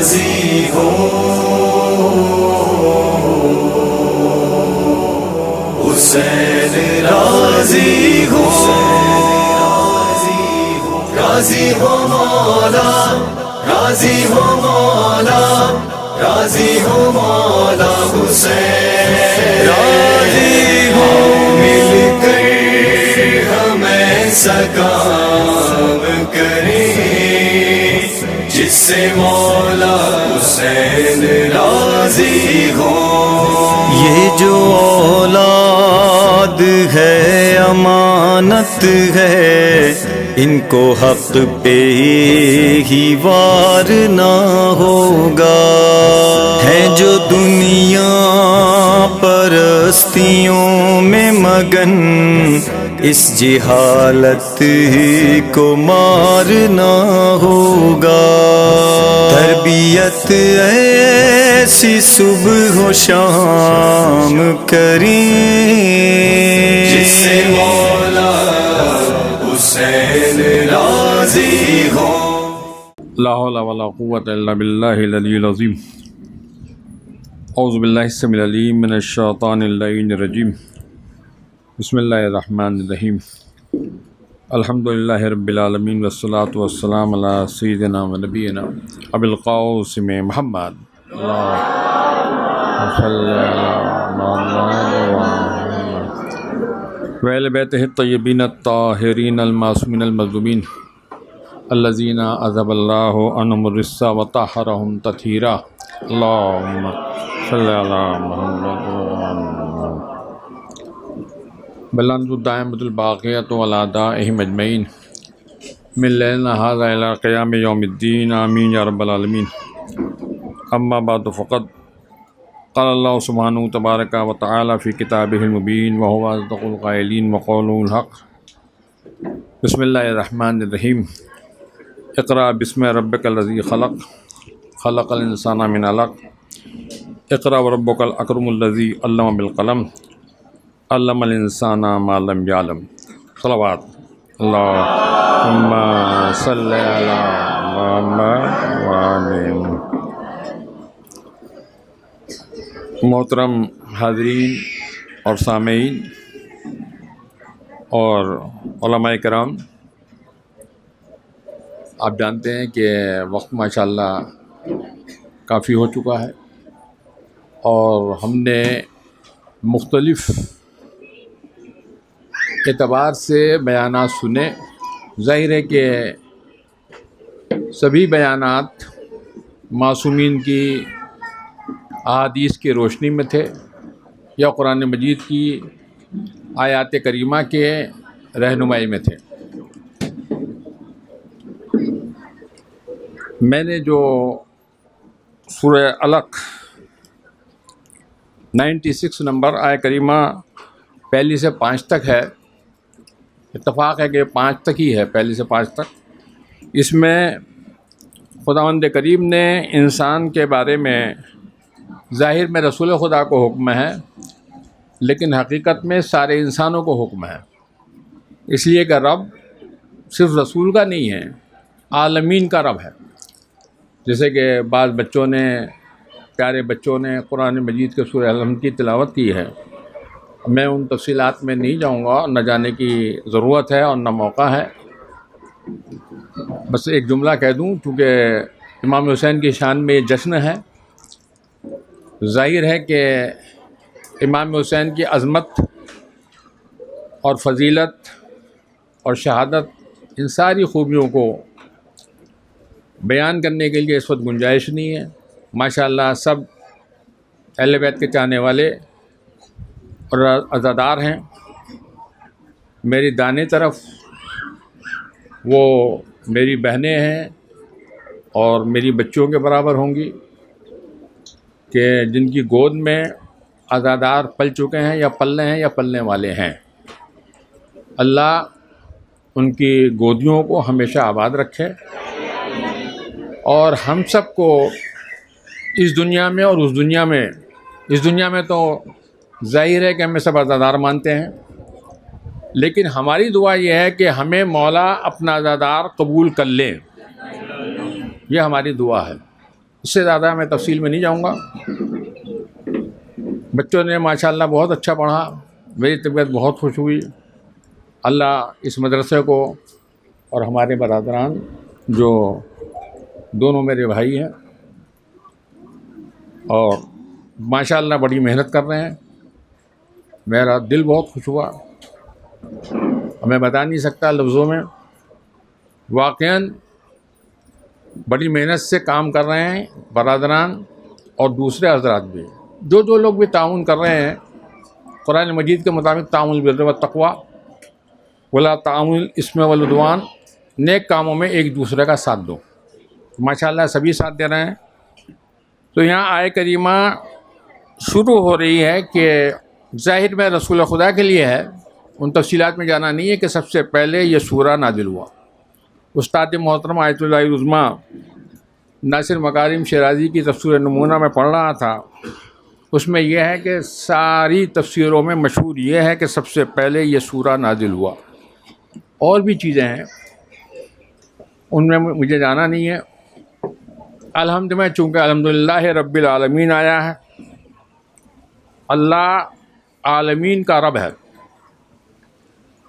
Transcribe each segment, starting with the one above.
راضی ہو، حسین راضی ہو، راضی ہو مولا، راضی ہو مولا، راضی ہو مولا حسین، راضی ہو مل کر ہمیں سکام کریں، جس سے مولا حسین راضی ہو۔ یہ جو اولاد ہے امانت ہے، ان کو حق پہ ہی وار نہ ہوگا، ہے جو دنیا پرستیوں میں مگن، اس جہالت کو مارنا ہوگا۔ تربیت ایسی صبح و شام کریں، جس سے مولا حسین راضی ہو۔ لا حول ولا قوة الا باللہ العلی العظیم۔ اعوذ باللہ السمیع العلیم من الشیطان اللعین الرجیم۔ بسم اللہ الرحمن الرحیم۔ الحمدللہ رب العالمین والصلاة والسلام علی سیدنا و نبینا ابی القاسم محمد، اللہم صلی علی محمد وعلی بیتہ الطیبین الطاہرین المعصومین المظلومین الذین اذهب اللہ عنہم الرجس وطہرہم تطہیرا، اللہم صلی علی محمد بلند الدائمۃ الباقیۃ والآدائہم اجمعین من لیلنا ھذا الی قیام یوم الدین، آمین یا رب العالمین۔ اما بعد فقد قال اللہ سبحانہ تبارک و تعالی فی کتابہ المبین وہو اصدق القائلین وقولہ الحق۔ بسم اللہ الرحمن الرحیم۔ اقرأ بسم ربک الذی خلق، خلق الانسان من علق، اقرأ وربک الاکرم الذی علم بالقلم، علم الانسان ما لم یعلم۔ صلوات اللہم صلی علی محمد وعلی۔ محترم حاضرین اور سامعین اور علماء کرام، آپ جانتے ہیں کہ وقت ماشاءاللہ کافی ہو چکا ہے اور ہم نے مختلف اعتبار سے بیانات سنے۔ ظاہر ہے کہ سبھی بیانات معصومین کی احادیث کی روشنی میں تھے یا قرآن مجید کی آیات کریمہ کے رہنمائی میں تھے۔ میں نے جو سورہ علق 96 نمبر آیہ کریمہ پہلی سے 5 تک ہے، اتفاق ہے کہ 5 تک ہی ہے، پہلی سے 5 تک۔ اس میں خداوند کریم نے انسان کے بارے میں ظاہر میں رسول خدا کو حکم ہے، لیکن حقیقت میں سارے انسانوں کو حکم ہے، اس لیے کہ رب صرف رسول کا نہیں ہے، عالمین کا رب ہے۔ جیسے کہ بعض بچوں نے، پیارے بچوں نے قرآن مجید کے سورہ الحمد کی تلاوت کی ہے، میں ان تفصیلات میں نہیں جاؤں گا، نہ جانے کی ضرورت ہے اور نہ موقع ہے۔ بس ایک جملہ کہہ دوں، چونکہ امام حسین کی شان میں یہ جشن ہے۔ ظاہر ہے کہ امام حسین کی عظمت اور فضیلت اور شہادت، ان ساری خوبیوں کو بیان کرنے کے لیے اس وقت گنجائش نہیں ہے۔ ماشاءاللہ سب اہل بیت کے چاہنے والے اور عزادار ہیں۔ میری دائیں طرف وہ میری بہنیں ہیں اور میری بچوں کے برابر ہوں گی، کہ جن کی گود میں عزادار پل چکے ہیں یا پلنے ہیں یا پلنے والے ہیں۔ اللہ ان کی گودیوں کو ہمیشہ آباد رکھے اور ہم سب کو اس دنیا میں اور اس دنیا میں، اس دنیا میں تو ظاہر ہے کہ ہمیں سب عزادار مانتے ہیں، لیکن ہماری دعا یہ ہے کہ ہمیں مولا اپنا عزادار قبول کر لیں، یہ ہماری دعا ہے۔ اس سے زیادہ میں تفصیل میں نہیں جاؤں گا. بچوں نے ماشاءاللہ بہت اچھا پڑھا، میری طبیعت بہت خوش ہوئی. اللہ اس مدرسے کو اور ہمارے برادران جو دونوں میرے بھائی ہیں اور ماشاءاللہ بڑی محنت کر رہے ہیں، میرا دل بہت خوش ہوا. میں بتا نہیں سکتا لفظوں میں. واقعاً بڑی محنت سے کام کر رہے ہیں برادران اور دوسرے حضرات بھی، جو لوگ بھی تعاون کر رہے ہیں. قرآن مجید کے مطابق تعاون بالبر والتقویٰ ولا تعاون الاسم والعدوان، نیک کاموں میں ایک دوسرے کا ساتھ دو. ماشاءاللہ سبھی ساتھ دے رہے ہیں. تو یہاں آیت کریمہ شروع ہو رہی ہے کہ ظاہر میں رسول خدا کے لیے ہے، ان تفصیلات میں جانا نہیں ہے کہ سب سے پہلے یہ سورہ نازل ہوا. استاد محترم آیت اللہ العظمیٰ ناصر مکارم شیرازی کی تفسیر نمونہ میں پڑھ رہا تھا. اس میں یہ ہے کہ ساری تفسیروں میں مشہور یہ ہے کہ سب سے پہلے یہ سورہ نازل ہوا. اور بھی چیزیں ہیں ان میں مجھے جانا نہیں ہے. الحمد میں چونکہ الحمدللہ رب العالمین آیا ہے، اللہ عالمین کا رب ہے،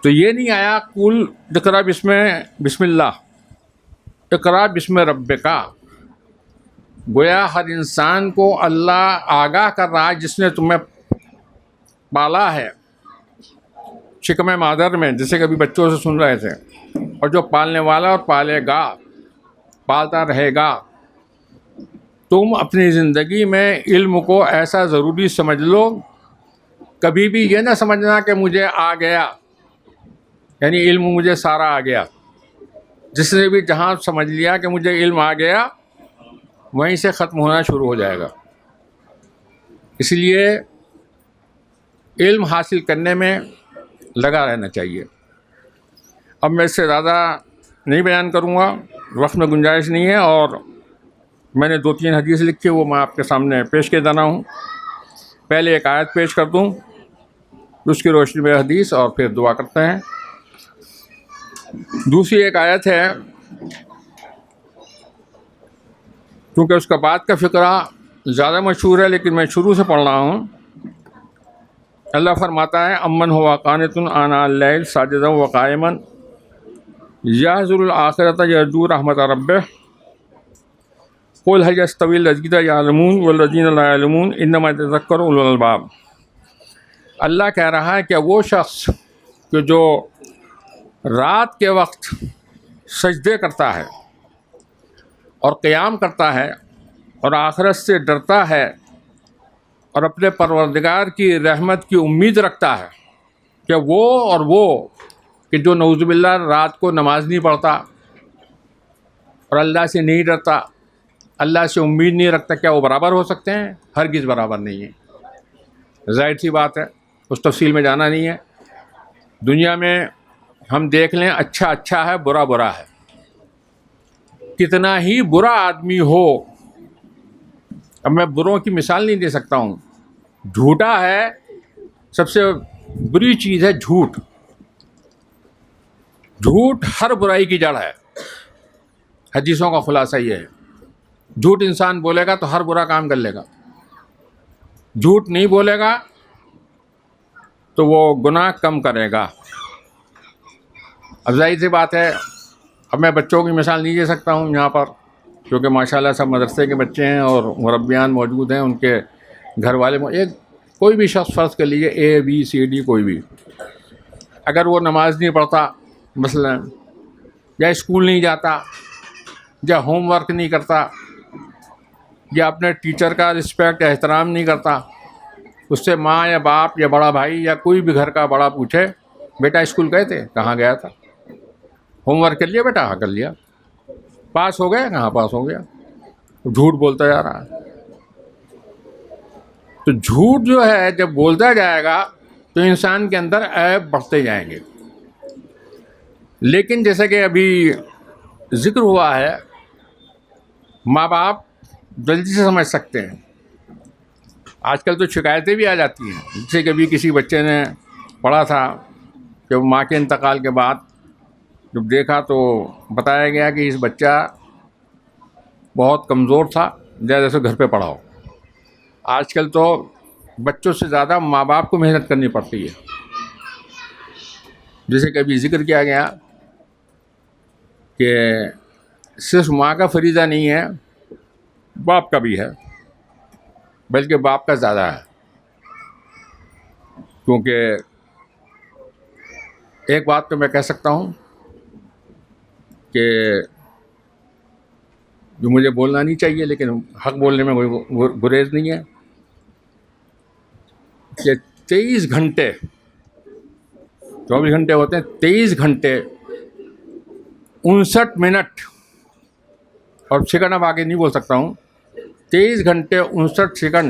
تو یہ نہیں آیا قل اقرا بسم اللہ اقرا بسم ربک. گویا ہر انسان کو اللہ آگاہ کر رہا ہے جس نے تمہیں پالا ہے شکم مادر میں، جیسے کبھی بچوں سے سن رہے تھے، اور جو پالنے والا اور پالے گا، پالتا رہے گا. تم اپنی زندگی میں علم کو ایسا ضروری سمجھ لو، کبھی بھی یہ نہ سمجھنا کہ مجھے آ گیا، یعنی علم مجھے سارا آ گیا. جس نے بھی جہاں سمجھ لیا کہ مجھے علم آ گیا، وہیں سے ختم ہونا شروع ہو جائے گا. اس لیے علم حاصل کرنے میں لگا رہنا چاہیے. اب میں اس سے زیادہ نہیں بیان کروں گا، وقت میں گنجائش نہیں ہے، اور میں نے 2-3 حدیث لکھی وہ میں آپ کے سامنے پیش کیے جانا ہوں. پہلے ایک آیت پیش کر دوں، اس کی روشنی میں حدیث، اور پھر دعا کرتے ہیں. دوسری ایک آیت ہے، کیونکہ اس کا بعد کا فقرہ زیادہ مشہور ہے لیکن میں شروع سے پڑھ رہا ہوں. اللہ فرماتا ہے امن ہوا قانت آناء اللیل ساجدا وقائما یحذر الآخرۃ یرجو رحمت ربہ قل هل یستوی الذین یعلمون والذین لا یعلمون انما یتذکر اولو الالباب. اللہ کہہ رہا ہے کہ وہ شخص کہ جو رات کے وقت سجدے کرتا ہے اور قیام کرتا ہے اور آخرت سے ڈرتا ہے اور اپنے پروردگار کی رحمت کی امید رکھتا ہے، کہ وہ کہ جو نعوذ باللہ رات کو نماز نہیں پڑھتا اور اللہ سے نہیں ڈرتا، اللہ سے امید نہیں رکھتا، کیا وہ برابر ہو سکتے ہیں؟ ہرگز برابر نہیں ہے. ظاہر سی بات ہے، اس تفصیل میں جانا نہیں ہے. دنیا میں ہم دیکھ لیں، اچھا ہے، برا ہے. کتنا ہی برا آدمی ہو، اب میں بروں کی مثال نہیں دے سکتا ہوں، جھوٹا ہے، سب سے بری چیز ہے جھوٹ. جھوٹ ہر برائی کی جڑ ہے. حدیثوں کا خلاصہ یہ ہے، جھوٹ انسان بولے گا تو ہر برا کام کر لے گا، جھوٹ نہیں بولے گا تو وہ گناہ کم کرے گا. اب ظاہر سی بات ہے، اب میں بچوں کی مثال نہیں دے سکتا ہوں یہاں پر، کیونکہ ماشاءاللہ سب مدرسے کے بچے ہیں اور مربیان موجود ہیں، ان کے گھر والے کوئی بھی شخص فرض کر لیجیے ABCD کوئی بھی، اگر وہ نماز نہیں پڑھتا مثلا، یا اسکول نہیں جاتا، یا ہوم ورک نہیں کرتا، یا اپنے ٹیچر کا رسپیکٹ احترام نہیں کرتا، اس سے ماں یا باپ یا بڑا بھائی یا کوئی بھی گھر کا بڑا پوچھے بیٹا اسکول گئے تھے؟ کہاں گیا تھا؟ ہوم ورک کر لیا بیٹا؟ ہاں کر لیا. پاس ہو گیا؟ کہاں پاس ہو گیا؟ جھوٹ بولتا جا رہا ہے. تو جھوٹ جو ہے جب بولتا جائے گا تو انسان کے اندر عیب بڑھتے جائیں گے. لیکن جیسا کہ ابھی ذکر ہوا ہے، ماں باپ جلدی سے سمجھ سکتے ہیں. آج کل تو شکایتیں بھی آ جاتی ہیں، جیسے کبھی کسی بچے نے پڑھا تھا کہ ماں کے انتقال کے بعد جب دیکھا تو بتایا گیا کہ اس بچہ بہت کمزور تھا، زیادہ سے گھر پہ پڑھاؤ. آج کل تو بچوں سے زیادہ ماں باپ کو محنت کرنی پڑتی ہے. جیسے کبھی ذکر کیا گیا کہ صرف ماں کا فریضہ نہیں ہے، باپ کا بھی ہے، بلکہ باپ کا زیادہ ہے. کیونکہ ایک بات تو میں کہہ سکتا ہوں کہ جو مجھے بولنا نہیں چاہیے لیکن حق بولنے میں کوئی گریز نہیں ہے، کہ 23 گھنٹے 24 گھنٹے ہوتے ہیں، 23 گھنٹے 59 منٹ اور سیکنڈ اب آگے نہیں بول سکتا ہوں، 23 گھنٹے 59 سیکنڈ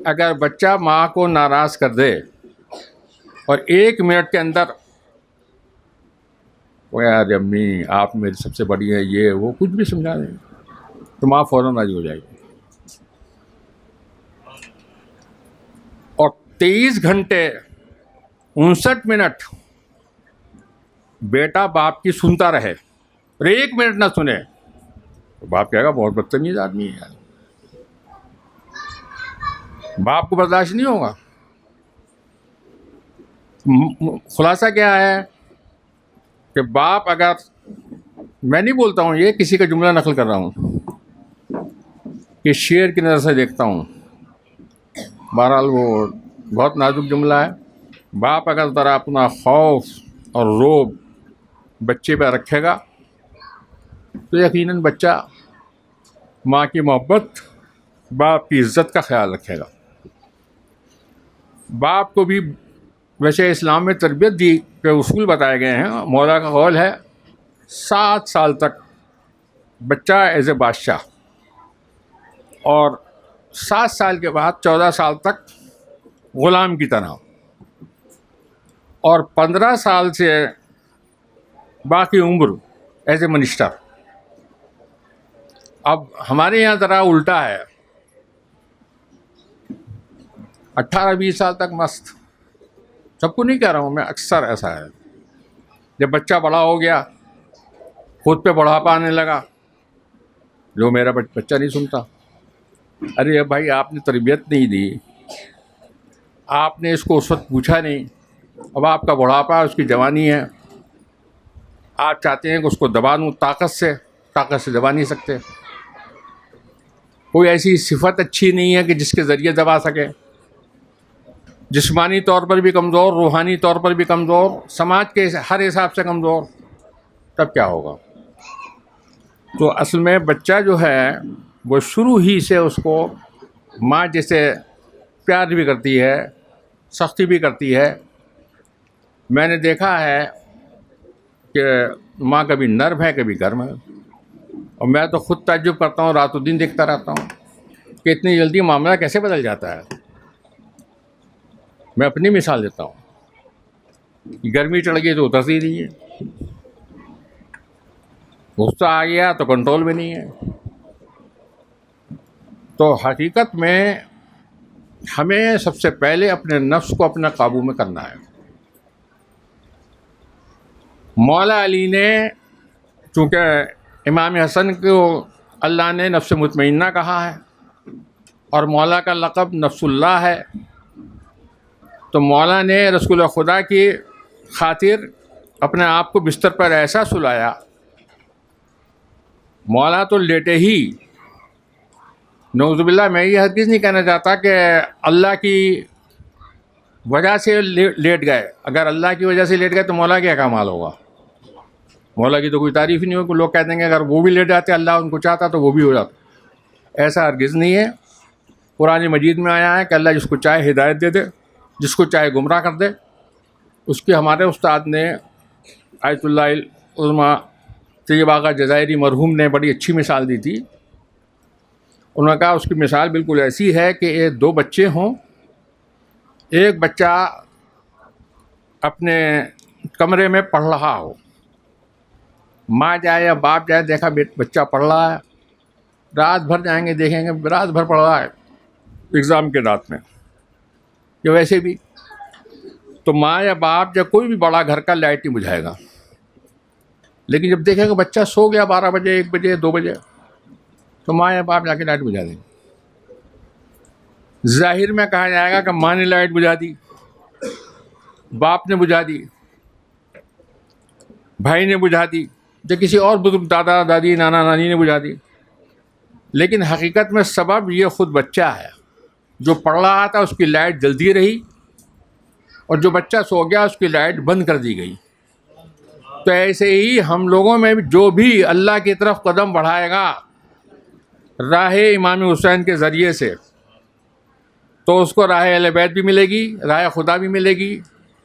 اگر بچہ ماں کو ناراض کر دے اور 1 منٹ کے اندر وہ یار امی آپ میری سب سے بڑی ہے، یہ وہ کچھ بھی سمجھا دیں تو ماں فوراً راضی ہو جائے گی. اور 23 گھنٹے 59 منٹ بیٹا باپ کی سنتا رہے اور 1 منٹ نہ سنے تو باپ کہے گا بہت بدتمیز آدمی ہے یار. باپ کو برداشت نہیں ہوگا. خلاصہ کیا ہے کہ باپ اگر، میں نہیں بولتا ہوں، یہ کسی کا جملہ نقل کر رہا ہوں کہ شیر کی نظر سے دیکھتا ہوں، بہرحال وہ بہت نازک جملہ ہے. باپ اگر ذرا اپنا خوف اور رعب بچے پہ رکھے گا تو یقیناً بچہ ماں کی محبت، باپ کی عزت کا خیال رکھے گا. باپ کو بھی ویسے اسلام میں تربیت دی کے اصول بتائے گئے ہیں. مولا کا قول ہے 7 سال تک بچہ ایز اے بادشاہ، اور 7 سال کے بعد 14 سال تک غلام کی طرح، اور 15 سال سے باقی عمر ایز اے منسٹر. اب ہمارے یہاں ذرا الٹا ہے، 18-20 سال تک مست. سب کو نہیں کہہ رہا ہوں میں، اکثر ایسا ہے. جب بچہ بڑا ہو گیا، خود پہ بڑھاپا آنے لگا، جو میرا بچہ نہیں سنتا. ارے بھائی آپ نے تربیت نہیں دی، آپ نے اس کو اس وقت پوچھا نہیں. اب آپ کا بڑھاپا، اس کی جوانی ہے، آپ چاہتے ہیں کہ اس کو دبا دوں طاقت سے دبا نہیں سکتے. کوئی ایسی صفت اچھی نہیں ہے کہ جس کے ذریعے دبا سکے. جسمانی طور پر بھی کمزور، روحانی طور پر بھی کمزور، سماج کے ہر حساب سے کمزور، تب کیا ہوگا؟ تو اصل میں بچہ جو ہے وہ شروع ہی سے اس کو ماں جیسے پیار بھی کرتی ہے، سختی بھی کرتی ہے. میں نے دیکھا ہے کہ ماں کبھی نرم ہے کبھی گرم ہے، اور میں تو خود تعجب کرتا ہوں، رات و دن دیکھتا رہتا ہوں کہ اتنی جلدی معاملہ کیسے بدل جاتا ہے. میں اپنی مثال دیتا ہوں، گرمی چڑھ گئی تو اترتی نہیں ہے، غصہ آ گیا تو کنٹرول بھی نہیں ہے. تو حقیقت میں ہمیں سب سے پہلے اپنے نفس کو اپنے قابو میں کرنا ہے. مولا علی نے، چونکہ امام حسن کو اللہ نے نفس مطمئنہ کہا ہے اور مولا کا لقب نفس اللہ ہے، تو مولا نے رسول خدا کی خاطر اپنے آپ کو بستر پر ایسا سلایا. مولا تو لیٹے ہی، نعوذ باللہ میں یہ ہرگز نہیں کہنا چاہتا کہ اللہ کی وجہ سے لیٹ گئے. اگر اللہ کی وجہ سے لیٹ گئے تو مولا کیا کمال ہوگا؟ مولا کی تو کوئی تعریف ہی نہیں ہوگی. لوگ کہہ دیں گے اگر وہ بھی لیٹ جاتے، اللہ ان کو چاہتا تو وہ بھی ہو جاتا. ایسا ہرگز نہیں ہے. قرآن مجید میں آیا ہے کہ اللہ جس کو چاہے ہدایت دے دے، جس کو چاہے گمراہ کر دے. اس کی ہمارے استاد نے، آیت اللہ عظمیٰ طیب آغا جزائری مرحوم نے بڑی اچھی مثال دی تھی. انہوں نے کہا اس کی مثال بالکل ایسی ہے کہ 2 بچے ہوں، ایک بچہ اپنے کمرے میں پڑھ رہا ہو، ماں جائے یا باپ جائے، دیکھا بچہ پڑھ رہا ہے، رات بھر جائیں گے دیکھیں گے رات بھر پڑھ رہا ہے ایگزام کے رات میں یا ویسے بھی، تو ماں یا باپ یا کوئی بھی بڑا گھر کا لائٹ نہیں بجھائے گا. لیکن جب دیکھیں گے بچہ سو گیا 12 بجے 1 بجے 2 بجے، تو ماں یا باپ جا کے لائٹ بجھا دیں. ظاہر میں کہا جائے گا کہ ماں نے لائٹ بجھا دی، باپ نے بجھا دی، بھائی نے بجھا دی، یا کسی اور بزرگ دادا دادی نانا نانی نے بجھا دی. لیکن حقیقت میں سبب یہ خود بچہ ہے. جو پڑھ رہا تھا اس کی لائٹ جلدی رہی، اور جو بچہ سو گیا اس کی لائٹ بند کر دی گئی. تو ایسے ہی ہم لوگوں میں جو بھی اللہ کی طرف قدم بڑھائے گا راہ امام حسین کے ذریعے سے، تو اس کو راہ اہل بیت بھی ملے گی، راہ خدا بھی ملے گی،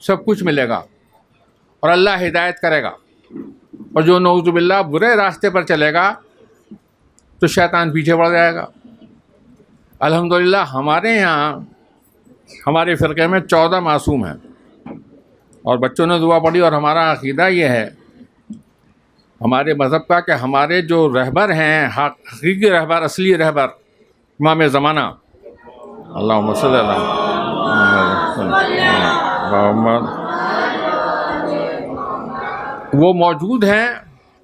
سب کچھ ملے گا، اور اللہ ہدایت کرے گا. اور جو نعوذ باللہ برے راستے پر چلے گا تو شیطان پیچھے پڑ جائے گا. الحمدللہ ہمارے یہاں ہمارے فرقے میں 14 معصوم ہیں، اور بچوں نے دعا پڑھی. اور ہمارا عقیدہ یہ ہے ہمارے مذہب کا کہ ہمارے جو رہبر ہیں، حقیقی رہبر، اصلی رہبر، امام زمانہ، اللہم صلی اللہ محمد، وہ موجود ہیں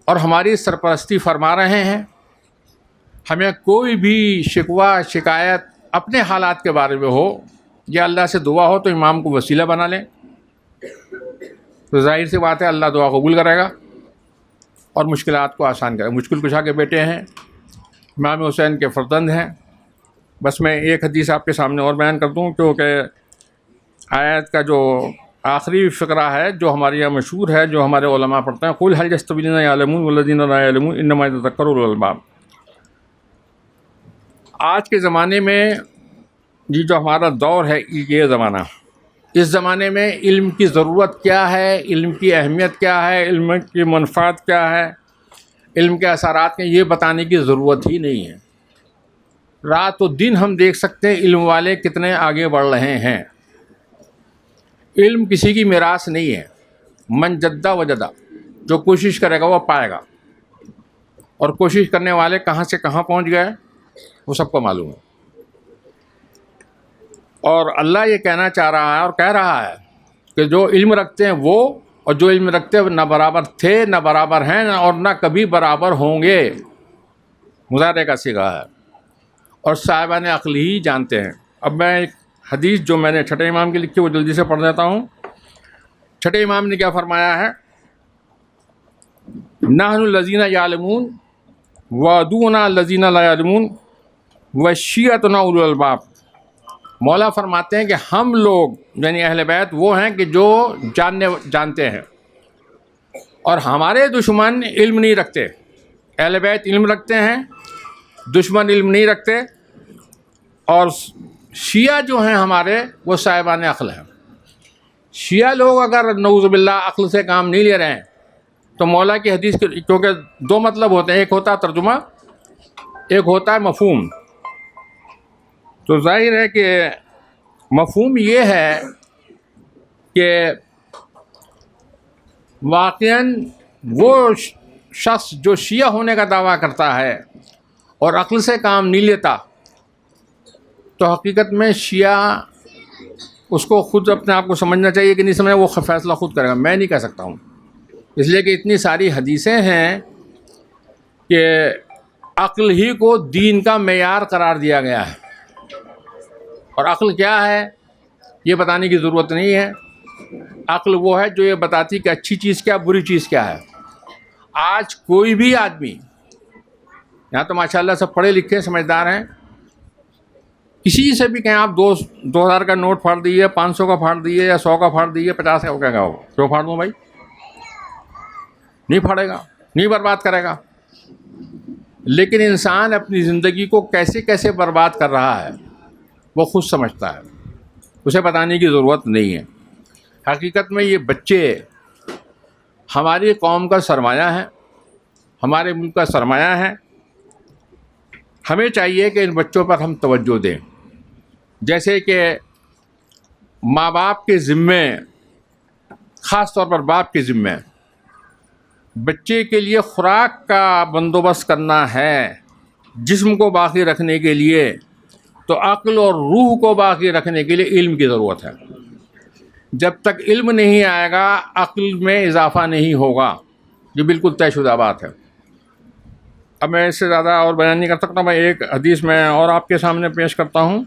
اور ہماری سرپرستی فرما رہے ہیں. ہمیں کوئی بھی شکوہ شکایت اپنے حالات کے بارے میں ہو یا اللہ سے دعا ہو تو امام کو وسیلہ بنا لیں، تو ظاہر سی بات ہے اللہ دعا قبول کرے گا اور مشکلات کو آسان کرے گا. مشکل کشا کے بیٹے ہیں، امام حسین کے فرزند ہیں. بس میں ایک حدیث آپ کے سامنے اور بیان کر دوں، کیونکہ آیت کا جو آخری فقرہ ہے جو ہمارے یہاں مشہور ہے، جو ہمارے علماء پڑھتے ہیں، قُلْ هَلْ يَسْتَوِي الَّذِينَ يَعْلَمُونَ وَالَّذِينَ لَا يَعْلَمُونَ إِنَّمَا يَتَذَكَّرُ أُولُو الْأَلْبَابِ. آج کے زمانے میں یہ جو ہمارا دور ہے، یہ زمانہ، اس زمانے میں علم کی ضرورت کیا ہے، علم کی اہمیت کیا ہے، علم کی منفعت کیا ہے، علم کے اثرات کے یہ بتانے کی ضرورت ہی نہیں ہے. رات و دن ہم دیکھ سکتے ہیں علم والے کتنے آگے بڑھ رہے ہیں. علم کسی کی میراث نہیں ہے. من جدہ وجدہ، جو کوشش کرے گا وہ پائے گا، اور کوشش کرنے والے کہاں سے کہاں پہنچ گئے وہ سب کو معلوم ہے. اور اللہ یہ کہنا چاہ رہا ہے اور کہہ رہا ہے کہ جو علم رکھتے ہیں وہ، اور جو علم رکھتے ہیں نہ برابر تھے، نہ برابر ہیں، اور نہ کبھی برابر ہوں گے. مضارع کا صیغہ ہے، اور صاحبان عقل ہی جانتے ہیں. اب میں ایک حدیث جو میں نے چھٹے امام کی لکھی وہ جلدی سے پڑھ دیتا ہوں. چھٹے امام نے کیا فرمایا ہے؟ نحن الذین یعلمون وعدونا الذین لا یعلمون وشیعتنا اولو الالباب. مولا فرماتے ہیں کہ ہم لوگ یعنی اہل بیت وہ ہیں کہ جو جانتے ہیں، اور ہمارے دشمن علم نہیں رکھتے. اہل بیت علم رکھتے ہیں، دشمن علم نہیں رکھتے. اور شیعہ جو ہیں ہمارے وہ صاحبان عقل ہیں. شیعہ لوگ اگر نعوذ باللہ عقل سے کام نہیں لے رہے ہیں تو مولا کی حدیث کے، کیونکہ دو مطلب ہوتے ہیں، ایک ہوتا ہے ترجمہ، ایک ہوتا ہے مفہوم. تو ظاہر ہے کہ مفہوم یہ ہے کہ واقعاً وہ شخص جو شیعہ ہونے کا دعویٰ کرتا ہے اور عقل سے کام نہیں لیتا، تو حقیقت میں شیعہ اس کو خود اپنے آپ کو سمجھنا چاہیے کہ نہیں سمجھنا، وہ فیصلہ خود کرے گا. میں نہیں کہہ سکتا ہوں، اس لیے کہ اتنی ساری حدیثیں ہیں کہ عقل ہی کو دین کا معیار قرار دیا گیا ہے. اور عقل کیا ہے یہ بتانے کی ضرورت نہیں ہے. عقل وہ ہے جو یہ بتاتی کہ اچھی چیز کیا، بری چیز کیا ہے. آج کوئی بھی آدمی، یہاں تو ماشاءاللہ سب پڑھے لکھے سمجھدار ہیں، کسی سے بھی کہیں آپ 2000 کا نوٹ پھاڑ دیے، 500 کا پھاڑ دیے، یا 100 کا پھاڑ دیے، 50 کا کہے گا وہ کیوں پھاڑ دوں بھائی؟ نہیں پھاڑے گا، نہیں برباد کرے گا. لیکن انسان اپنی زندگی کو کیسے کیسے برباد کر رہا ہے وہ خود سمجھتا ہے، اسے بتانے کی ضرورت نہیں ہے. حقیقت میں یہ بچے ہماری قوم کا سرمایہ ہیں، ہمارے ملک کا سرمایہ ہیں. ہمیں چاہیے کہ ان بچوں پر ہم توجہ دیں. جیسے کہ ماں باپ کے ذمے، خاص طور پر باپ کے ذمے بچے کے لیے خوراک کا بندوبست کرنا ہے. جسم کو باقی رکھنے کے لیے تو عقل اور روح کو باقی رکھنے کے لیے علم کی ضرورت ہے. جب تک علم نہیں آئے گا عقل میں اضافہ نہیں ہوگا. یہ بالکل طے شدہ بات ہے. اب میں اس سے زیادہ اور بیان نہیں کر سکتا. میں ایک حدیث میں اور آپ کے سامنے پیش کرتا ہوں،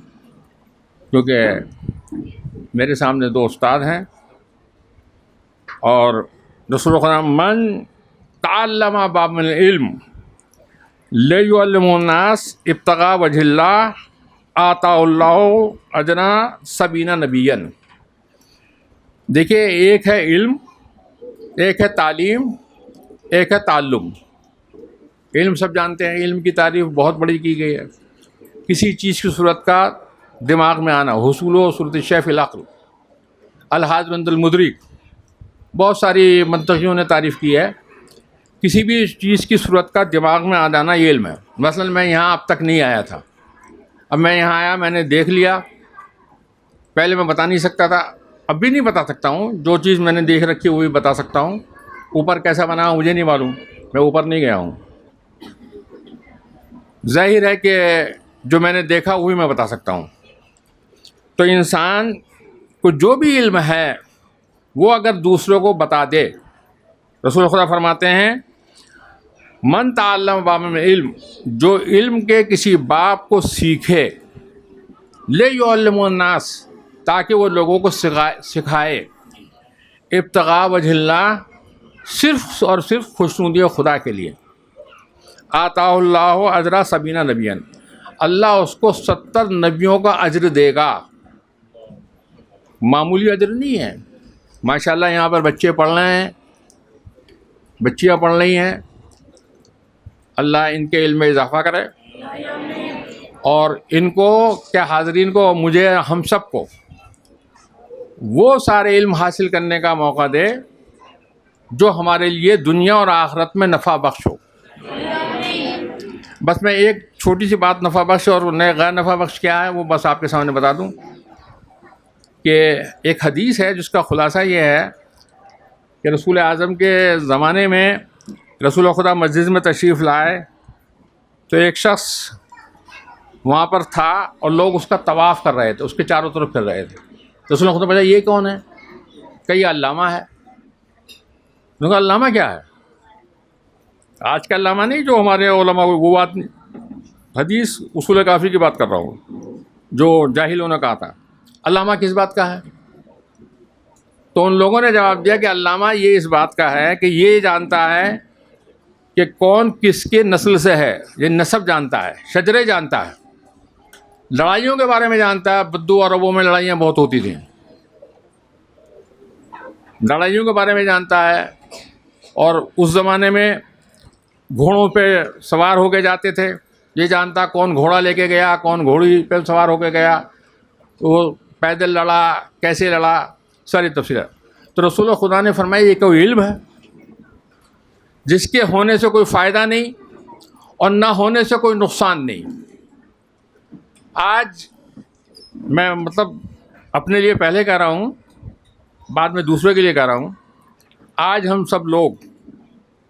کیونکہ میرے سامنے دو استاد ہیں، اور رسول خدا من تعلم باب من العلم لیعلم الناس ابتغاء وجہ اللہ آتا اللہ اجرا 70 نبیا. دیکھیے، ایک ہے علم، ایک ہے تعلیم، ایک ہے تعلم. علم سب جانتے ہیں، علم کی تعریف بہت بڑی کی گئی ہے. کسی چیز کی صورت کا دماغ میں آنا، حصول و صورت الشیء فی العقل، الحاظ بند المدرک، بہت ساری منطقیوں نے تعریف کی ہے. کسی بھی چیز کی صورت کا دماغ میں آ جانا یہ علم ہے. مثلا میں یہاں اب تک نہیں آیا تھا، اب میں یہاں آیا، میں نے دیکھ لیا. پہلے میں بتا نہیں سکتا تھا، اب بھی نہیں بتا سکتا ہوں. جو چیز میں نے دیکھ رکھی وہ بھی بتا سکتا ہوں. اوپر کیسا بنا مجھے نہیں معلوم، میں اوپر نہیں گیا ہوں. ظاہر ہے کہ جو میں نے دیکھا وہی میں بتا سکتا ہوں. تو انسان کو جو بھی علم ہے وہ اگر دوسروں کو بتا دے، رسول خدا فرماتے ہیں من تعلم باب من علم، جو علم کے کسی باب کو سیکھے، لیعلم الناس، تاکہ وہ لوگوں کو سکھائے، ابتغاء وجہ اللہ، صرف اور صرف خوشنودی خدا کے لیے، آتا اللہ اجرا 70 نبیا، اللہ اس کو 70 نبیوں کا اجر دے گا. معمولی اجر نہیں ہے. ماشاءاللہ یہاں پر بچے پڑھ رہے ہیں، بچیاں پڑھ رہی ہیں. اللہ ان کے علم میں اضافہ کرے، اور ان کو کیا حاضرین کو، مجھے، ہم سب کو وہ سارے علم حاصل کرنے کا موقع دے جو ہمارے لیے دنیا اور آخرت میں نفع بخش ہو. بس میں ایک چھوٹی سی بات نفع بخش اور غیر نفع بخش کیا ہے وہ بس آپ کے سامنے بتا دوں کہ ایک حدیث ہے جس کا خلاصہ یہ ہے کہ رسول اعظم کے زمانے میں رسول خدا مسجد میں تشریف لائے تو ایک شخص وہاں پر تھا اور لوگ اس کا طواف کر رہے تھے، اس کے چاروں طرف پھر رہے تھے. رسول خدا پوچھا یہ کون ہے؟ کہ یہ علامہ ہے. انہوں نے کہا علامہ کیا ہے؟ آج کا علامہ نہیں جو ہمارے علماء، وہ بات نہیں، حدیث اصول کافی کی بات کر رہا ہوں جو جاہلوں نے کہا تھا. علامہ کس بات کا ہے؟ تو ان لوگوں نے جواب دیا کہ علامہ یہ اس بات کا ہے کہ یہ جانتا ہے کہ کون کس کے نسل سے ہے، یہ نسب جانتا ہے، شجرے جانتا ہے، لڑائیوں کے بارے میں جانتا ہے. بدو عربوں میں لڑائیاں بہت ہوتی تھیں، لڑائیوں کے بارے میں جانتا ہے. اور اس زمانے میں گھوڑوں پہ سوار ہو کے جاتے تھے، یہ جانتا کون گھوڑا لے کے گیا، کون گھوڑی پہ سوار ہو کے گیا، وہ پیدل لڑا، کیسے لڑا، ساری تفصیلات. تو رسول خدا نے فرمایا یہ کوئی علم ہے جس کے ہونے سے کوئی فائدہ نہیں اور نہ ہونے سے کوئی نقصان نہیں. آج میں اپنے لیے پہلے کہہ رہا ہوں، بعد میں دوسرے کے لیے کہہ رہا ہوں. آج ہم سب لوگ،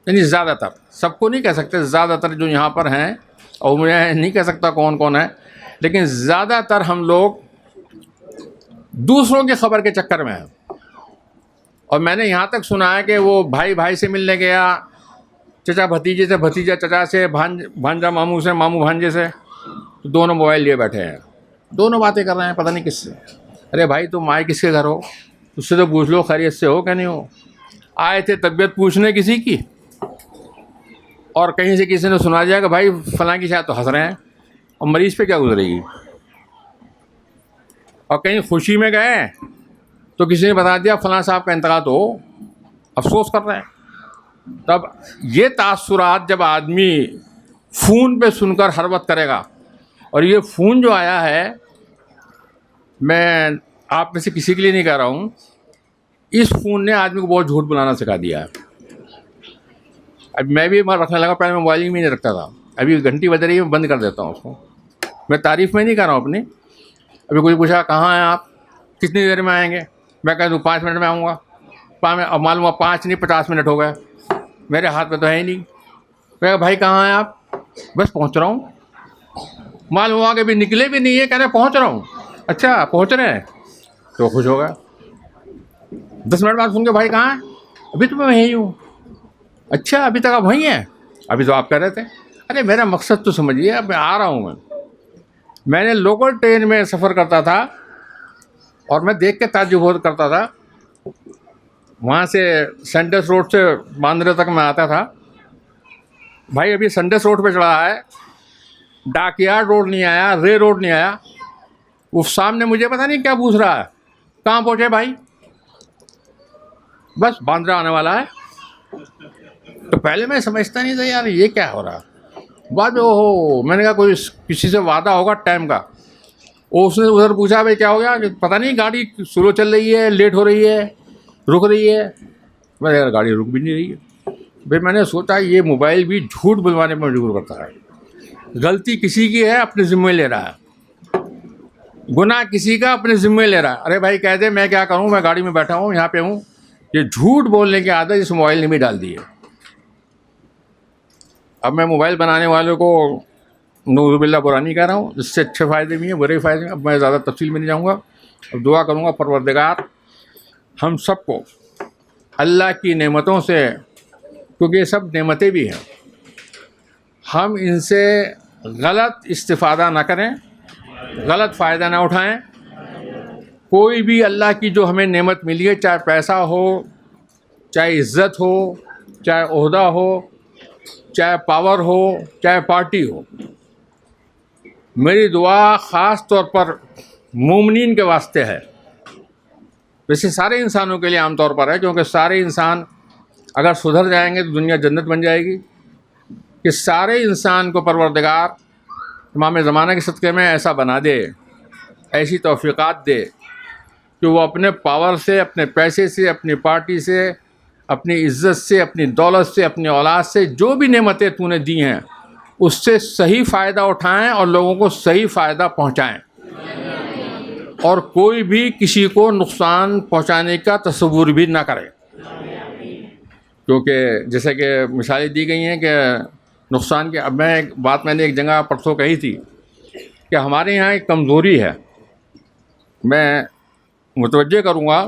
یعنی زیادہ تر، سب کو نہیں کہہ سکتے، زیادہ تر جو یہاں پر ہیں، اور میں نہیں کہہ سکتا کون کون ہے، لیکن زیادہ تر ہم لوگ دوسروں کی خبر کے چکر میں ہیں. اور میں نے یہاں تک سنا ہے کہ وہ بھائی بھائی سے ملنے گیا، چچا بھتیجے سے، بھتیجا چچا سے، بھانجا ماموں سے، ماموں بھانجے سے، دونوں موبائل لیے بیٹھے ہیں، دونوں باتیں کر رہے ہیں پتہ نہیں کس سے. ارے بھائی تم آئے کس کے گھر ہو؟ اس سے تو پوچھ لو خیریت سے ہو کہ نہیں ہو. آئے تھے طبیعت پوچھنے کسی کی، اور کہیں سے کسی نے سنا دیا کہ بھائی فلاں کی شاید، تو ہنس رہے ہیں، اور مریض پہ کیا گزرے گی. اور کہیں خوشی میں گئے تو کسی نے بتا دیا فلاں صاحب کا انتقال، تو افسوس کر رہے ہیں. تب یہ تاثرات جب آدمی فون پہ سن کر ہر وقت کرے گا، اور یہ فون جو آیا ہے، میں آپ میں سے کسی کے لیے نہیں کہہ رہا ہوں، اس فون نے آدمی کو بہت جھوٹ بلانا سکھا دیا ہے. اب میں بھی رکھنے لگا، پہلے میں موبائل میں نہیں رکھتا تھا، ابھی گھنٹی بج رہی ہے میں بند کر دیتا ہوں اس کو. میں تعریف میں نہیں کر رہا ہوں اپنی. ابھی کوئی پوچھا کہاں ہیں آپ، کتنی دیر میں آئیں گے، میں کہہ دوں 5 منٹ میں آؤں گا. اب معلوم ہوا 5 نہیں 50 منٹ ہو گئے، میرے ہاتھ میں تو ہے ہی نہیں. میں کہا بھائی کہاں ہیں آپ؟ بس پہنچ رہا ہوں. معلوم ہوا کہ ابھی نکلے بھی نہیں ہے، کہہ رہے پہنچ رہا ہوں. اچھا پہنچ رہے ہیں، تو خوش ہو گیا. 10 منٹ بعد سن کے بھائی کہاں ہیں؟ ابھی تو میں وہیں ہوں. اچھا ابھی تک آپ وہیں ہیں؟ ابھی تو آپ کہہ رہے تھے. ارے میرا مقصد تو سمجھیے، اب میں آ رہا ہوں، میں نے لوکل ٹرین میں سفر کرتا تھا اور میں دیکھ کے تعجب بہت کرتا تھا. وہاں سے سینٹرس روڈ سے باندرے تک میں آتا تھا. بھائی ابھی سینٹرس روڈ پہ چڑھا ہے، ڈاک یارڈ روڈ نہیں آیا، رے روڈ نہیں آیا، وہ سامنے مجھے پتہ نہیں کیا پوچھ رہا ہے. کہاں پہنچے بھائی؟ بس باندرا آنے والا ہے. تو پہلے میں سمجھتا نہیں تھا یار یہ کیا ہو رہا. بعد میں میں نے کہا کوئی کسی سے وعدہ ہوگا ٹائم کا. اس نے ادھر پوچھا بھائی کیا ہو گیا، پتہ نہیں گاڑی سلو چل رہی ہے، لیٹ ہو رہی ہے، رک رہی ہے. میں یار گاڑی رک بھی نہیں رہی ہے. بھائی میں نے سوچا یہ موبائل بھی جھوٹ بلوانے پر مجبور کرتا ہے. غلطی کسی کی ہے اپنے ذمے لے رہا ہے، گناہ کسی کا اپنے ذمے لے رہا ہے. ارے بھائی کہہ دے میں کیا کروں، میں گاڑی میں بیٹھا ہوں، یہاں پہ ہوں. یہ جھوٹ بولنے کی عادت اس موبائل نے بھی ڈال دی ہے. اب میں موبائل بنانے والوں کو نعوذ باللہ برا نہیں کہہ رہا ہوں، اس سے اچھے فائدے بھی ہیں، برے فائدے ہیں. اب میں زیادہ تفصیل میں نہیں جاؤں گا. اب دعا کروں گا پروردگار ہم سب کو اللہ کی نعمتوں سے، کیونکہ یہ سب نعمتیں بھی ہیں، ہم ان سے غلط استفادہ نہ کریں، غلط فائدہ نہ اٹھائیں. کوئی بھی اللہ کی جو ہمیں نعمت ملی ہے، چاہے پیسہ ہو، چاہے عزت ہو، چاہے عہدہ ہو، چاہے پاور ہو، چاہے پارٹی ہو، میری دعا خاص طور پر مومنین کے واسطے ہے. ویسے سارے انسانوں کے لیے عام طور پر ہے، کیونکہ سارے انسان اگر سدھر جائیں گے تو دنیا جنت بن جائے گی. کہ سارے انسان کو پروردگار امام زمانہ کے صدقے میں ایسا بنا دے، ایسی توفیقات دے کہ وہ اپنے پاور سے، اپنے پیسے سے، اپنی پارٹی سے، اپنی عزت سے، اپنی دولت سے، اپنی اولاد سے، جو بھی نعمتیں تو نے دی ہیں اس سے صحیح فائدہ اٹھائیں اور لوگوں کو صحیح فائدہ پہنچائیں، اور کوئی بھی کسی کو نقصان پہنچانے کا تصور بھی نہ کرے. کیونکہ جیسے کہ مثالیں دی گئی ہیں کہ نقصان کے. اب میں ایک جگہ پرسوں کہی تھی کہ ہمارے یہاں ایک کمزوری ہے. میں متوجہ کروں گا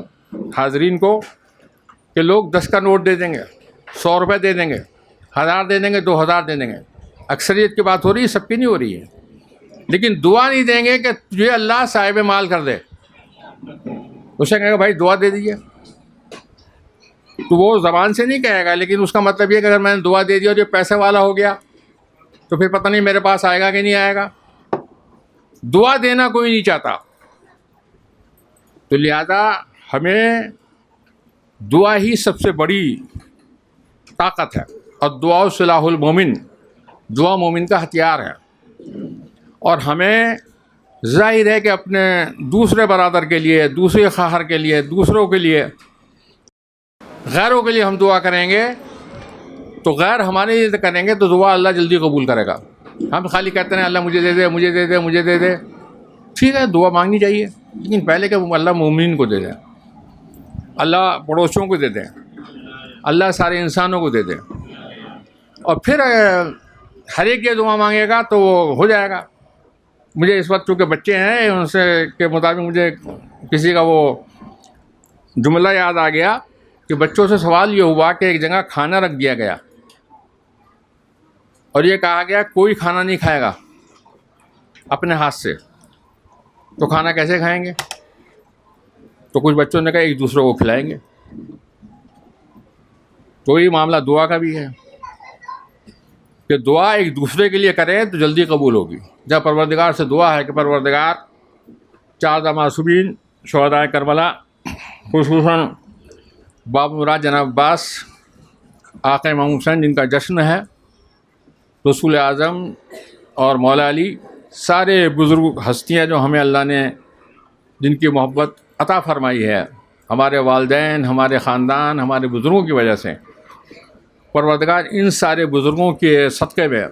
حاضرین کو کہ لوگ 10 کا نوٹ دے دیں گے، 100 روپے دے دیں گے، 1000 دے دیں گے، 2000 دے دیں گے. اکثریت کی بات ہو رہی ہے، سب کی نہیں ہو رہی ہے. لیکن دعا نہیں دیں گے کہ تجھے اللہ صاحب مال کر دے. اسے کہے گا بھائی دعا دے دیجیے، تو وہ زبان سے نہیں کہے گا، لیکن اس کا مطلب یہ کہ اگر میں نے دعا دے دی اور یہ پیسے والا ہو گیا تو پھر پتہ نہیں میرے پاس آئے گا کہ نہیں آئے گا. دعا دینا کوئی نہیں چاہتا. تو لہذا ہمیں دعا ہی سب سے بڑی طاقت ہے، اور دعا سلاح المومن، دعا مومن کا ہتھیار ہے. اور ہمیں ظاہر ہے کہ اپنے دوسرے برادر کے لیے، دوسرے خواہر کے لیے، دوسروں کے لیے، غیروں کے لیے ہم دعا کریں گے تو غیر ہمارے لیے کریں گے تو دعا اللہ جلدی قبول کرے گا. ہم خالی کہتے ہیں اللہ مجھے دے دے، مجھے دے دے، مجھے دے دے. ٹھیک ہے دعا مانگنی چاہیے، لیکن پہلے کہ اللہ مومنین کو دے دیں، اللہ پڑوسیوں کو دے دیں، اللہ سارے انسانوں کو دے دیں. اور پھر ہر ایک یہ دعا مانگے گا تو وہ ہو جائے گا. مجھے اس وقت چونکہ بچے ہیں ان سے کے مطابق مجھے کسی کا وہ جملہ یاد آ گیا کہ بچوں سے سوال یہ ہوا کہ ایک جگہ کھانا رکھ دیا گیا اور یہ کہا گیا کوئی کھانا نہیں کھائے گا اپنے ہاتھ سے، تو کھانا کیسے کھائیں گے؟ تو کچھ بچوں نے کہا ایک دوسرے کو کھلائیں گے. تو یہ معاملہ دعا کا بھی ہے کہ دعا ایک دوسرے کے لیے کریں تو جلدی قبول ہوگی. جب پروردگار سے دعا ہے کہ پروردگار 4 معصومین شہداء کربلا، خصوصاً باب مراد جناب عباس، آقا امام حسین جن کا جشن ہے، رسول اعظم اور مولا علی، سارے بزرگ ہستیاں جو ہمیں اللہ نے جن کی محبت عطا فرمائی ہے، ہمارے والدین، ہمارے خاندان، ہمارے بزرگوں کی وجہ سے. پروردگار ان سارے بزرگوں کے صدقے میں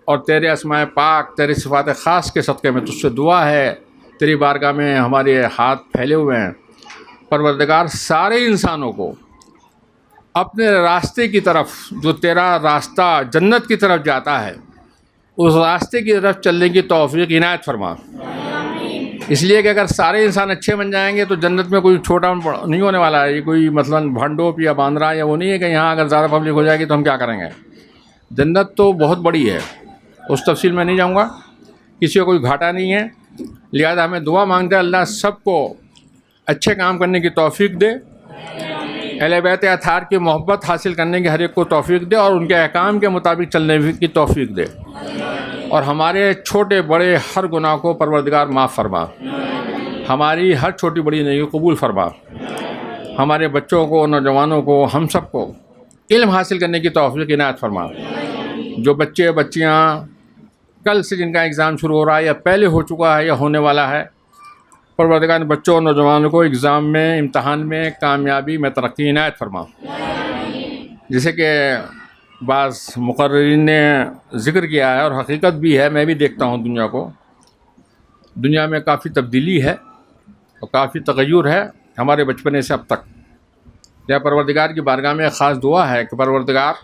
اور تیرے اسماء پاک، تیرے صفات خاص کے صدقے میں تجھ سے دعا ہے، تیری بارگاہ میں ہمارے ہاتھ پھیلے ہوئے ہیں. پروردگار سارے انسانوں کو اپنے راستے کی طرف، جو تیرا راستہ جنت کی طرف جاتا ہے، اس راستے کی طرف چلنے کی توفیق عنایت فرما. اس لیے کہ اگر سارے انسان اچھے بن جائیں گے تو جنت میں کوئی چھوٹا نہیں ہونے والا ہے. یہ کوئی مثلاً بھنڈوپ یا باندرا یا وہ نہیں ہے کہ یہاں اگر زیادہ پبلک ہو جائے گی تو ہم کیا کریں گے. جنت تو بہت بڑی ہے، اس تفصیل میں نہیں جاؤں گا، کسی کو کوئی گھاٹا نہیں ہے، لہذا ہمیں دعا مانگتے ہیں اللہ سب کو اچھے کام کرنے کی توفیق دے، اہل بیت اطہار کی محبت حاصل کرنے کی ہر ایک کو توفیق دے، اور ان کے احکام کے مطابق چلنے کی توفیق دے، اور ہمارے چھوٹے بڑے ہر گناہ کو پروردگار معاف فرما، ہماری ہر چھوٹی بڑی نیکی قبول فرما، ہمارے بچوں کو، نوجوانوں کو، ہم سب کو علم حاصل کرنے کی توفیق عنایت فرما۔ جو بچے بچیاں کل سے جن کا ایگزام شروع ہو رہا ہے یا پہلے ہو چکا ہے یا ہونے والا ہے، پروردگار بچوں اور نوجوانوں کو ایگزام میں، امتحان میں کامیابی میں ترقی عنایت فرما۔ جیسے کہ بعض مقررین نے ذکر کیا ہے اور حقیقت بھی ہے، میں بھی دیکھتا ہوں دنیا کو، دنیا میں کافی تبدیلی ہے اور کافی تغیر ہے ہمارے بچپنے سے اب تک۔ یا پروردگار کی بارگاہ میں ایک خاص دعا ہے کہ پروردگار،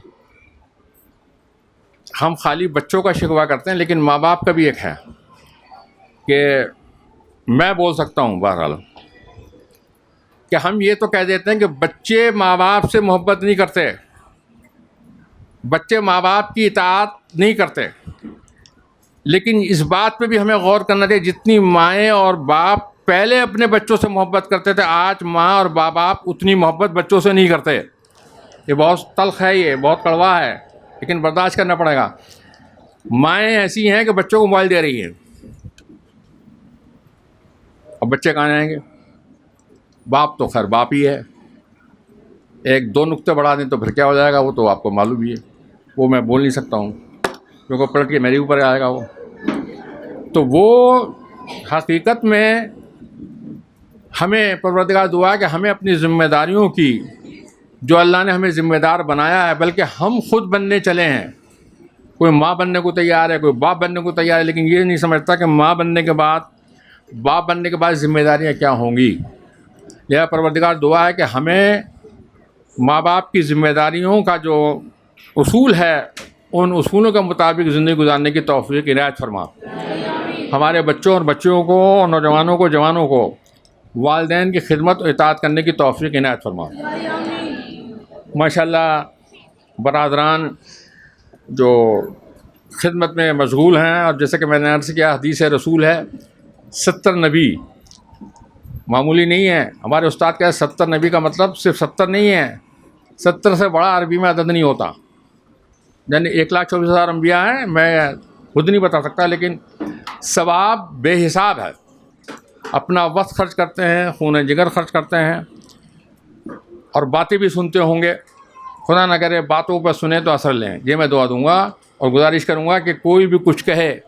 ہم خالی بچوں کا شکوہ کرتے ہیں لیکن ماں باپ کا بھی ایک ہے کہ میں بول سکتا ہوں بہرحال کہ ہم یہ تو کہہ دیتے ہیں کہ بچے ماں باپ سے محبت نہیں کرتے، بچے ماں باپ کی اطاعت نہیں کرتے، لیکن اس بات پہ بھی ہمیں غور کرنا چاہیے جتنی مائیں اور باپ پہلے اپنے بچوں سے محبت کرتے تھے، آج ماں اور باپ اتنی محبت بچوں سے نہیں کرتے۔ یہ بہت تلخ ہے، یہ بہت کڑوا ہے، لیکن برداشت کرنا پڑے گا۔ مائیں ایسی ہیں کہ بچوں کو موبائل دے رہی ہیں، اب بچے کہاں جائیں گے؟ باپ تو خیر باپ ہی ہے، ایک دو نقطے بڑھا دیں تو پھر کیا ہو جائے گا وہ تو آپ کو معلوم ہی ہے، وہ میں بول نہیں سکتا ہوں کیونکہ پلٹ کے میرے اوپر آئے گا وہ۔ تو وہ حقیقت میں ہمیں پروردگار دعا ہے کہ ہمیں اپنی ذمہ داریوں کی، جو اللہ نے ہمیں ذمہ دار بنایا ہے، بلکہ ہم خود بننے چلے ہیں۔ کوئی ماں بننے کو تیار ہے، کوئی باپ بننے کو تیار ہے، لیکن یہ نہیں سمجھتا کہ ماں بننے کے بعد، باپ بننے کے بعد ذمہ داریاں کیا ہوں گی۔ لہذا پروردگار دعا ہے کہ ہمیں ماں باپ کی ذمہ داریوں کا جو اصول ہے، ان اصولوں کے مطابق زندگی گزارنے کی توفیق عنایت فرما۔ ہمارے بچوں اور بچیوں کو، نوجوانوں کو، جوانوں کو والدین کی خدمت و اطاعت کرنے کی توفیق عنایت فرما۔ ماشاءاللہ برادران جو خدمت میں مشغول ہیں، اور جیسے کہ میں نے عرض کیا حدیث رسول ہے 70 نبی معمولی نہیں ہے۔ ہمارے استاد کا 70 نبی کا مطلب صرف 70 نہیں ہے، 70 سے بڑا عربی میں عدد نہیں ہوتا، یعنی 1,24,000 انبیاء ہیں، میں خود نہیں بتا سکتا، لیکن ثواب بے حساب ہے۔ اپنا وقت خرچ کرتے ہیں، خون جگر خرچ کرتے ہیں، اور باتیں بھی سنتے ہوں گے۔ خدا نہ کرے باتوں پر سنیں تو اثر لیں، یہ میں دعا دوں گا اور گزارش کروں گا کہ کوئی بھی کچھ کہے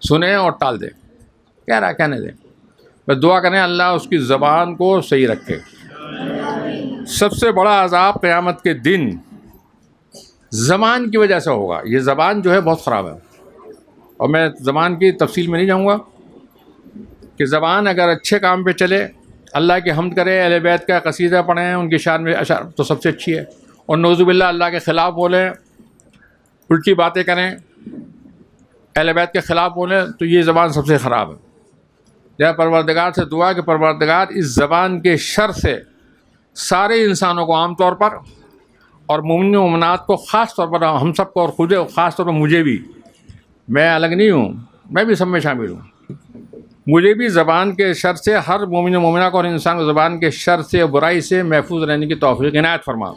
سنیں اور ٹال دیں، کہہ رہا کہنے دیں، بس دعا کریں اللہ اس کی زبان کو صحیح رکھے۔ سب سے بڑا عذاب قیامت کے دن زبان کی وجہ سے ہوگا۔ یہ زبان جو ہے بہت خراب ہے، اور میں زبان کی تفصیل میں نہیں جاؤں گا کہ زبان اگر اچھے کام پہ چلے، اللہ کی حمد کرے، اہل بیت کا قصیدہ پڑھیں، ان کی شان میں اشعار تو سب سے اچھی ہے، اور نعوذ باللہ اللہ کے خلاف بولیں، الٹی باتیں کریں، اہل بیت کے خلاف بولیں، تو یہ زبان سب سے خراب ہے۔ یا پروردگار سے دعا کہ پروردگار اس زبان کے شر سے سارے انسانوں کو عام طور پر، اور مومنین و مومنات کو خاص طور پر، ہم سب کو اور خود خاص طور پر مجھے بھی، میں الگ نہیں ہوں، میں بھی سب میں شامل ہوں، مجھے بھی زبان کے شر سے، ہر مومن و مومنہ کو اور انسان کو زبان کے شر سے، برائی سے محفوظ رہنے کی توفیق عنایت فرما۔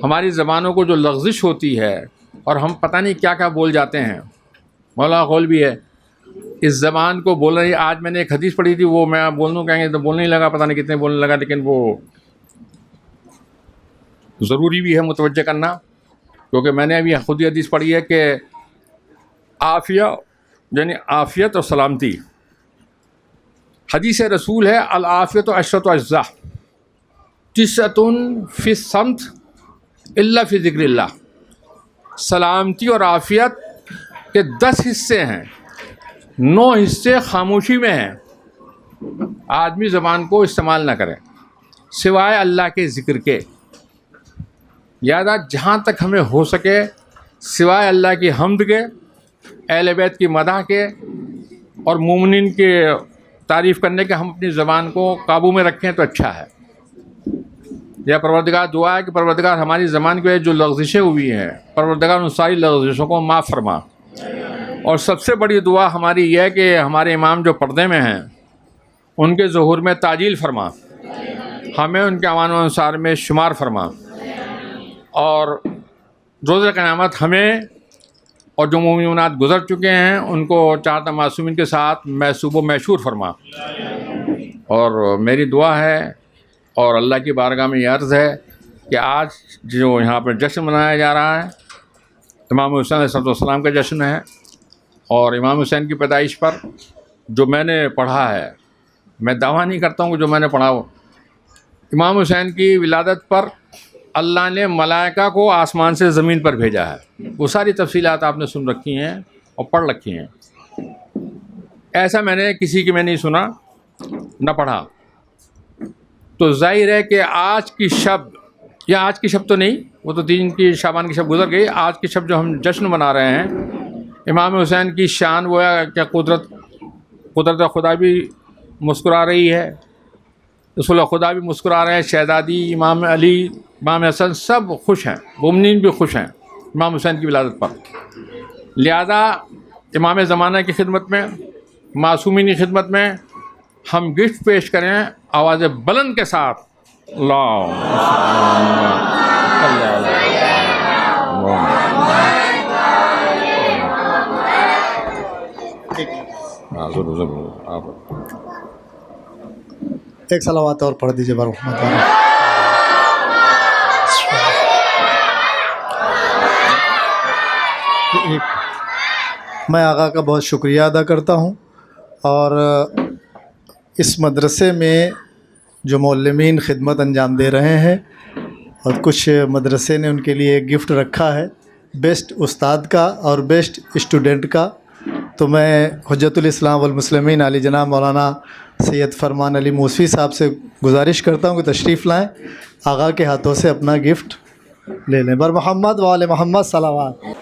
ہماری زبانوں کو جو لغزش ہوتی ہے اور ہم پتہ نہیں کیا کیا بول جاتے ہیں، مولانا قول بھی ہے اس زبان کو بولنا ہی۔ آج میں نے ایک حدیث پڑھی تھی، وہ میں بولنے کہیں گے تو بولنے ہی لگا، پتہ نہیں کتنے بولنے لگا، لیکن وہ ضروری بھی ہے متوجہ کرنا، کیونکہ میں نے ابھی خود ہی حدیث پڑھی ہے کہ عافیہ یعنی عافیت اور سلامتی، حدیث رسول ہے العافیت عشرۃ اجزاء تسعۃ فی الصمت الا فی ذکر اللہ۔ سلامتی اور عافیت کے 10 حصے ہیں، 9 حصے خاموشی میں ہیں۔ آدمی زبان کو استعمال نہ کرے سوائے اللہ کے ذکر کے، لہذا جہاں تک ہمیں ہو سکے سوائے اللہ کی حمد کے، اہل بیت کی مدح کے اور مومنین کے تعریف کرنے کے، ہم اپنی زبان کو قابو میں رکھیں تو اچھا ہے۔ یا پروردگار دعا ہے کہ پروردگار ہماری زبان کی وجہ جو لغزشیں ہوئی ہیں پروردگار ان ساری لغزشوں کو معاف فرما. اور سب سے بڑی دعا ہماری یہ ہے کہ ہمارے امام جو پردے میں ہیں ان کے ظہور میں تعجیل فرما، ہمیں ان کے امان و انصار میں شمار فرما، اور روز قیامت ہمیں اور جو مومنات گزر چکے ہیں ان کو چار معصومین کے ساتھ محسوب و مشہور فرما. اور میری دعا ہے اور اللہ کی بارگاہ میں یہ عرض ہے کہ آج جو یہاں پر جشن منایا جا رہا ہے امام حسین علیہ السلام کا جشن ہے، اور امام حسین کی پیدائش پر جو میں نے پڑھا ہے، میں دعویٰ نہیں کرتا ہوں کہ جو میں نے پڑھا ہو، امام حسین کی ولادت پر اللہ نے ملائکہ کو آسمان سے زمین پر بھیجا ہے. وہ ساری تفصیلات آپ نے سن رکھی ہیں اور پڑھ رکھی ہیں. ایسا میں نے کسی کی میں نہیں سنا نہ پڑھا. تو ظاہر ہے کہ آج کی شب، یا آج کی شب تو نہیں، وہ تو 3 کی شعبان کی شب گزر گئی، آج کی شب جو ہم جشن منا رہے ہیں امام حسین کی شان وہ ہے کہ قدرت خدا بھی مسکرا رہی ہے، رسول خدا بھی مسکرا رہے ہیں، شہزادی امام علی امام حسن سب خوش ہیں، مومنین بھی خوش ہیں امام حسین کی ولادت پر. لہذا امام زمانہ کی خدمت میں، معصومین کی خدمت میں ہم گفٹ پیش کریں آواز بلند کے ساتھ. ایک صلوات اور پڑھ دیجیے بر محمد والا. میں آقا کا بہت شکریہ ادا کرتا ہوں، اور اس مدرسے میں جو معلمین خدمت انجام دے رہے ہیں، اور کچھ مدرسے نے ان کے لیے گفٹ رکھا ہے بیسٹ استاد کا اور بیسٹ اسٹوڈنٹ کا. تو میں حجت الاسلام والمسلمین علی جناب مولانا سید فرمان علی موسوی صاحب سے گزارش کرتا ہوں کہ تشریف لائیں، آقا کے ہاتھوں سے اپنا گفٹ لے لیں. بر محمد وآل محمد صلوات.